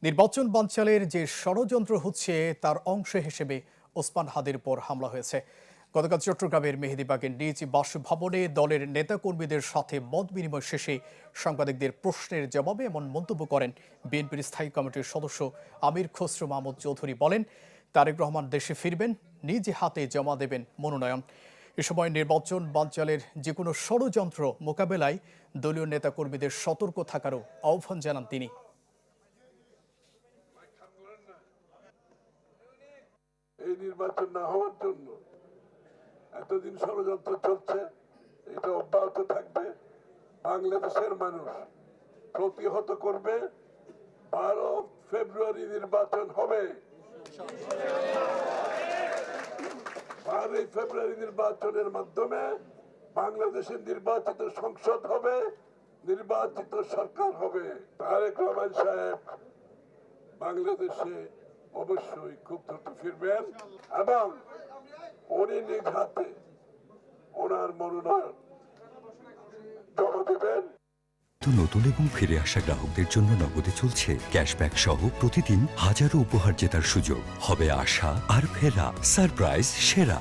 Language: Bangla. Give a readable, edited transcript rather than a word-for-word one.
নির্বাচন বানচালের যে ষড়যন্ত্র হচ্ছে তার অংশ হিসেবে ওসমান হাদির উপর হামলা হয়েছে। গতকাল চট্টগ্রামের মেহেদীবাগের নিজ বাসভবনে দলের নেতাকর্মীদের সাথে মত বিনিময় শেষে সাংবাদিকদের প্রশ্নের জবাবে এমন মন্তব্য করেন বিএনপির স্থায়ী কমিটির সদস্য আমির খসরু মাহমুদ চৌধুরী। বলেন, তারেক রহমান দেশে ফিরবেন, নিজ হাতে জমা দেবেন মনোনয়ন। এ সময় নির্বাচন বানচালের যে কোনো ষড়যন্ত্র মোকাবেলায় দলীয় নেতাকর্মীদের সতর্ক থাকারও আহ্বান জানান তিনি। এই নির্বাচন না হওয়ার জন্য এতদিন ষড়যন্ত্র চলছে, এটা অব্যাহত থাকবে। বাংলাদেশের মানুষ প্রতিহত করবে। 12 ফেব্রুয়ারি নির্বাচন হবে। 12 ফেব্রুয়ারি নির্বাচনের মাধ্যমে বাংলাদেশের নির্বাচিত সংসদ হবে, নির্বাচিত সরকার হবে। তারেক রহমান সাহেব বাংলাদেশে অবশ্যই খুব দ্রুত ফিরবেন এবং উনি নিজ হাতে ওনার মনোনয়ন জমা দেবেন। নতুন এবং ফিরে আসা গ্রাহকদের জন্য নগদে চলছে ক্যাশব্যাক সহ প্রতিদিন হাজারো উপহার জেতার সুযোগ। হবে আশা আর ফেরা, সারপ্রাইজ সেরা।